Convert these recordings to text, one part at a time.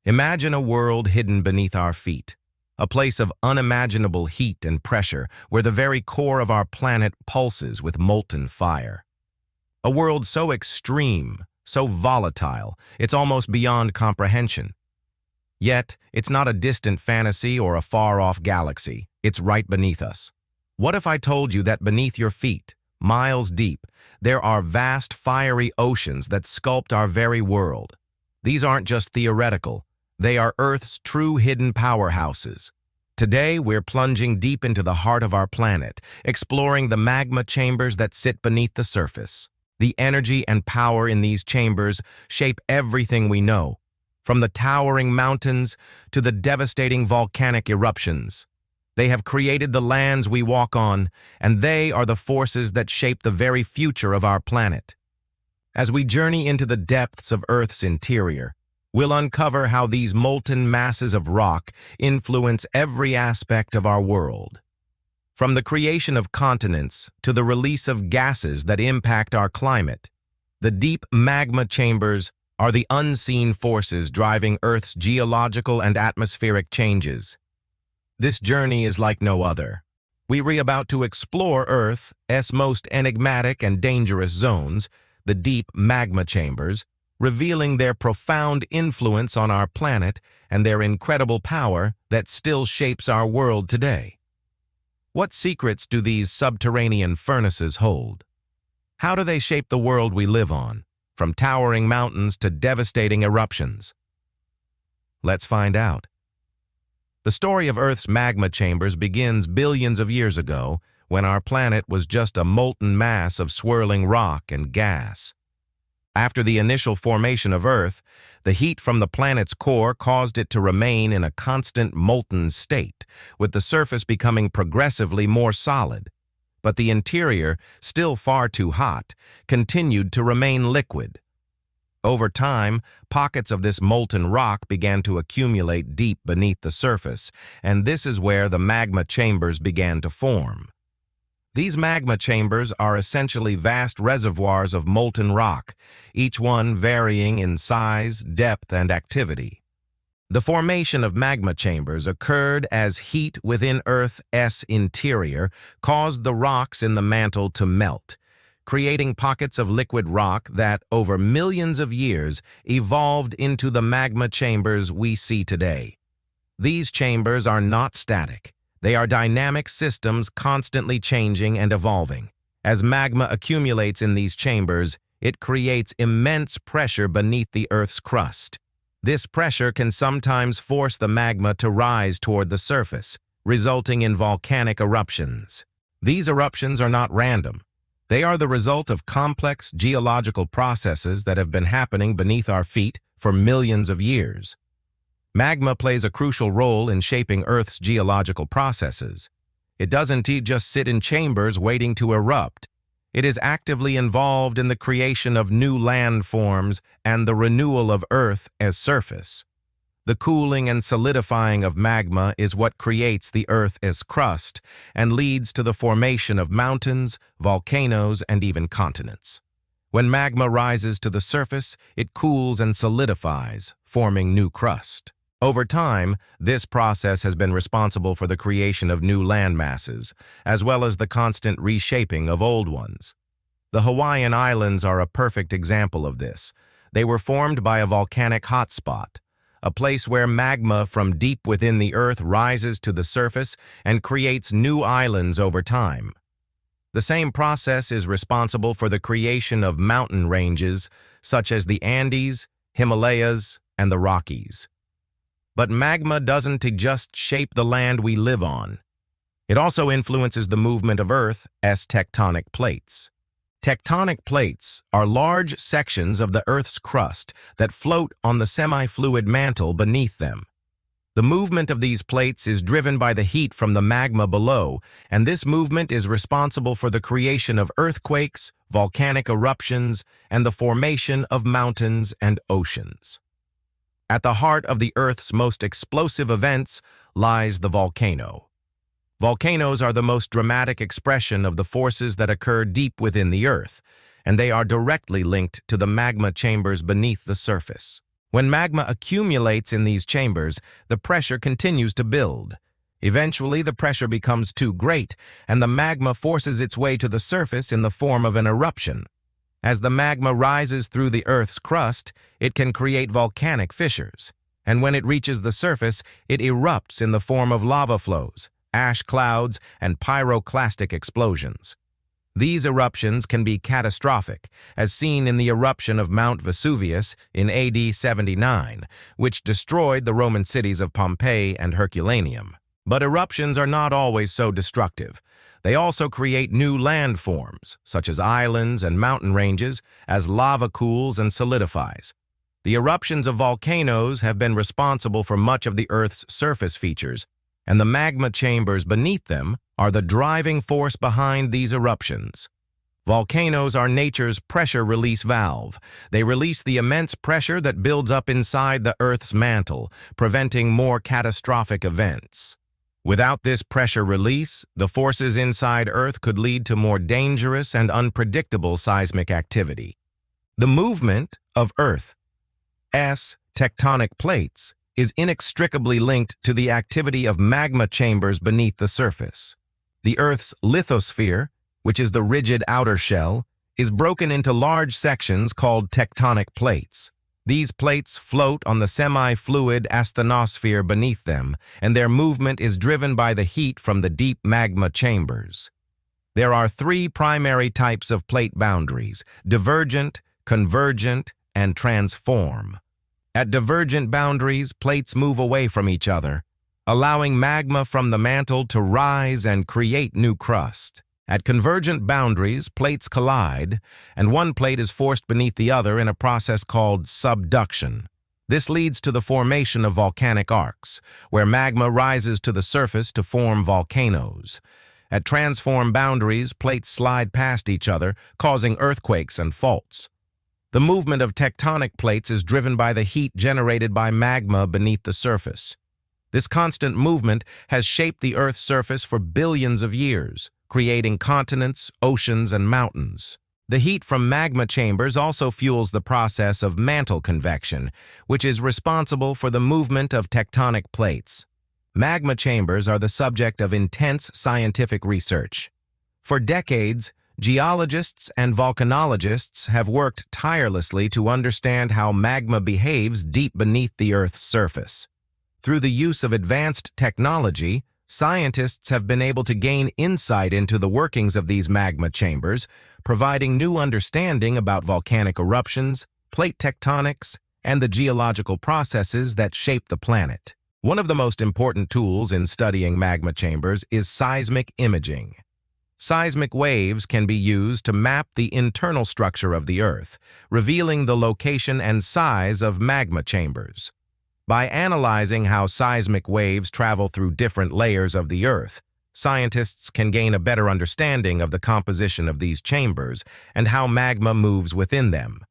Imagine a world hidden beneath our feet, a place of unimaginable heat and pressure where the very core of our planet pulses with molten fire. A world so extreme, so volatile, it's almost beyond comprehension. Yet, it's not a distant fantasy or a far-off galaxy. It's right beneath us. What if I told you that beneath your feet, miles deep, there are vast fiery oceans that sculpt our very world? These aren't just theoretical. They are Earth's true hidden powerhouses. Today, we're plunging deep into the heart of our planet, exploring the magma chambers that sit beneath the surface. The energy and power in these chambers shape everything we know, from the towering mountains to the devastating volcanic eruptions. They have created the lands we walk on, and they are the forces that shape the very future of our planet. As we journey into the depths of Earth's interior, we'll uncover how these molten masses of rock influence every aspect of our world. From the creation of continents to the release of gases that impact our climate, the deep magma chambers are the unseen forces driving Earth's geological and atmospheric changes. This journey is like no other. We are about to explore Earth's most enigmatic and dangerous zones, the deep magma chambers, revealing their profound influence on our planet and their incredible power that still shapes our world today. What secrets do these subterranean furnaces hold? How do they shape the world we live on, from towering mountains to devastating eruptions? Let's find out. The story of Earth's magma chambers begins billions of years ago, when our planet was just a molten mass of swirling rock and gas. After the initial formation of Earth, the heat from the planet's core caused it to remain in a constant molten state, with the surface becoming progressively more solid. But the interior, still far too hot, continued to remain liquid. Over time, pockets of this molten rock began to accumulate deep beneath the surface, and this is where the magma chambers began to form. These magma chambers are essentially vast reservoirs of molten rock, each one varying in size, depth, and activity. The formation of magma chambers occurred as heat within Earth's interior caused the rocks in the mantle to melt, creating pockets of liquid rock that, over millions of years, evolved into the magma chambers we see today. These chambers are not static. They are dynamic systems constantly changing and evolving. As magma accumulates in these chambers, it creates immense pressure beneath the Earth's crust. This pressure can sometimes force the magma to rise toward the surface, resulting in volcanic eruptions. These eruptions are not random. They are the result of complex geological processes that have been happening beneath our feet for millions of years. Magma plays a crucial role in shaping Earth's geological processes. It doesn't just sit in chambers waiting to erupt. It is actively involved in the creation of new landforms and the renewal of Earth's surface. The cooling and solidifying of magma is what creates the Earth's crust and leads to the formation of mountains, volcanoes, and even continents. When magma rises to the surface, it cools and solidifies, forming new crust. Over time, this process has been responsible for the creation of new landmasses, as well as the constant reshaping of old ones. The Hawaiian Islands are a perfect example of this. They were formed by a volcanic hotspot, a place where magma from deep within the Earth rises to the surface and creates new islands over time. The same process is responsible for the creation of mountain ranges, such as the Andes, Himalayas, and the Rockies. But magma doesn't just shape the land we live on. It also influences the movement of Earth's tectonic plates. Tectonic plates are large sections of the Earth's crust that float on the semi-fluid mantle beneath them. The movement of these plates is driven by the heat from the magma below, and this movement is responsible for the creation of earthquakes, volcanic eruptions, and the formation of mountains and oceans. At the heart of the Earth's most explosive events lies the volcano. Volcanoes are the most dramatic expression of the forces that occur deep within the Earth, and they are directly linked to the magma chambers beneath the surface. When magma accumulates in these chambers, the pressure continues to build. Eventually, the pressure becomes too great, and the magma forces its way to the surface in the form of an eruption. As the magma rises through the Earth's crust, it can create volcanic fissures. And when it reaches the surface, it erupts in the form of lava flows, ash clouds, and pyroclastic explosions. These eruptions can be catastrophic, as seen in the eruption of Mount Vesuvius in AD 79, which destroyed the Roman cities of Pompeii and Herculaneum. But eruptions are not always so destructive. They also create new landforms, such as islands and mountain ranges, as lava cools and solidifies. The eruptions of volcanoes have been responsible for much of the Earth's surface features, and the magma chambers beneath them are the driving force behind these eruptions. Volcanoes are nature's pressure release valve. They release the immense pressure that builds up inside the Earth's mantle, preventing more catastrophic events. Without this pressure release, the forces inside Earth could lead to more dangerous and unpredictable seismic activity. The movement of Earth's tectonic plates is inextricably linked to the activity of magma chambers beneath the surface. The Earth's lithosphere, which is the rigid outer shell, is broken into large sections called tectonic plates. These plates float on the semi-fluid asthenosphere beneath them, and their movement is driven by the heat from the deep magma chambers. There are three primary types of plate boundaries: divergent, convergent, and transform. At divergent boundaries, plates move away from each other, allowing magma from the mantle to rise and create new crust. At convergent boundaries, plates collide, and one plate is forced beneath the other in a process called subduction. This leads to the formation of volcanic arcs, where magma rises to the surface to form volcanoes. At transform boundaries, plates slide past each other, causing earthquakes and faults. The movement of tectonic plates is driven by the heat generated by magma beneath the surface. This constant movement has shaped the Earth's surface for billions of years, creating continents, oceans, and mountains. The heat from magma chambers also fuels the process of mantle convection, which is responsible for the movement of tectonic plates. Magma chambers are the subject of intense scientific research. For decades, geologists and volcanologists have worked tirelessly to understand how magma behaves deep beneath the Earth's surface. Through the use of advanced technology, scientists have been able to gain insight into the workings of these magma chambers, providing new understanding about volcanic eruptions, plate tectonics, and the geological processes that shape the planet. One of the most important tools in studying magma chambers is seismic imaging. Seismic waves can be used to map the internal structure of the Earth, revealing the location and size of magma chambers. By analyzing how seismic waves travel through different layers of the Earth, scientists can gain a better understanding of the composition of these chambers and how magma moves within them.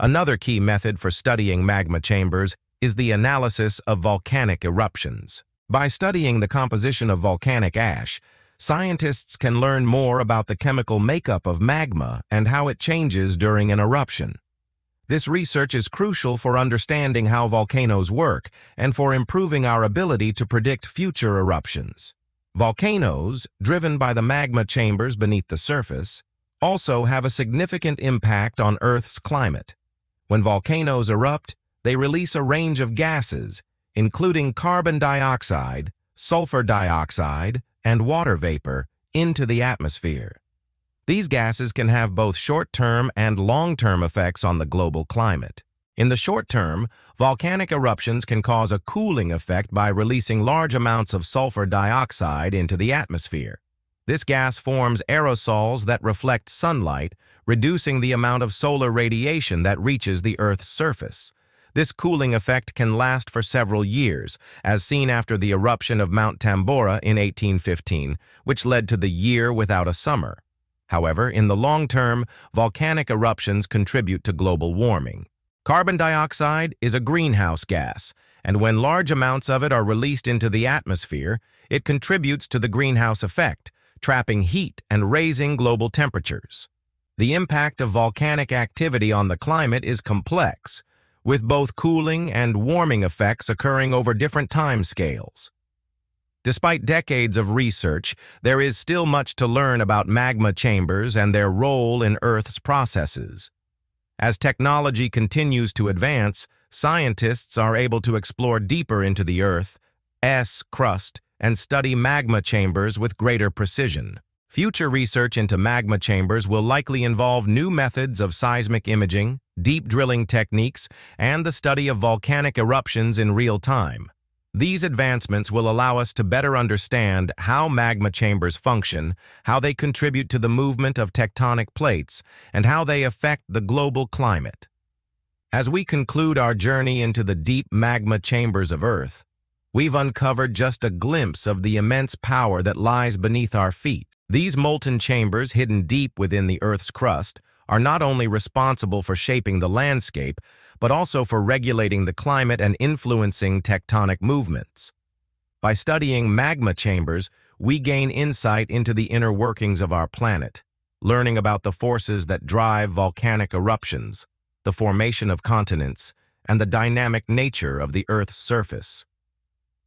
Another key method for studying magma chambers is the analysis of volcanic eruptions. By studying the composition of volcanic ash, scientists can learn more about the chemical makeup of magma and how it changes during an eruption. This research is crucial for understanding how volcanoes work and for improving our ability to predict future eruptions. Volcanoes, driven by the magma chambers beneath the surface, also have a significant impact on Earth's climate. When volcanoes erupt, they release a range of gases, including carbon dioxide, sulfur dioxide, and water vapor, into the atmosphere. These gases can have both short-term and long-term effects on the global climate. In the short term, volcanic eruptions can cause a cooling effect by releasing large amounts of sulfur dioxide into the atmosphere. This gas forms aerosols that reflect sunlight, reducing the amount of solar radiation that reaches the Earth's surface. This cooling effect can last for several years, as seen after the eruption of Mount Tambora in 1815, which led to the year without a summer. However, in the long term, volcanic eruptions contribute to global warming. Carbon dioxide is a greenhouse gas, and when large amounts of it are released into the atmosphere, it contributes to the greenhouse effect, trapping heat and raising global temperatures. The impact of volcanic activity on the climate is complex. with both cooling and warming effects occurring over different time scales. Despite decades of research, there is still much to learn about magma chambers and their role in Earth's processes. As technology continues to advance, scientists are able to explore deeper into the Earth's crust and study magma chambers with greater precision. Future research into magma chambers will likely involve new methods of seismic imaging, deep drilling techniques, and the study of volcanic eruptions in real time. These advancements will allow us to better understand how magma chambers function, how they contribute to the movement of tectonic plates, and how they affect the global climate. As we conclude our journey into the deep magma chambers of Earth, we've uncovered just a glimpse of the immense power that lies beneath our feet. These molten chambers, hidden deep within the Earth's crust, are not only responsible for shaping the landscape, but also for regulating the climate and influencing tectonic movements. By studying magma chambers, we gain insight into the inner workings of our planet, learning about the forces that drive volcanic eruptions, the formation of continents, and the dynamic nature of the Earth's surface.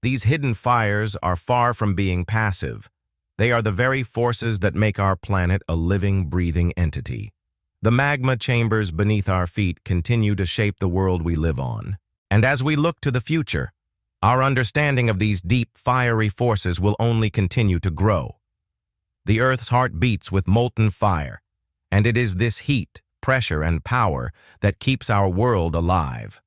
These hidden fires are far from being passive. They are the very forces that make our planet a living, breathing entity. The magma chambers beneath our feet continue to shape the world we live on. And as we look to the future, our understanding of these deep, fiery forces will only continue to grow. The Earth's heart beats with molten fire, and it is this heat, pressure, and power that keeps our world alive.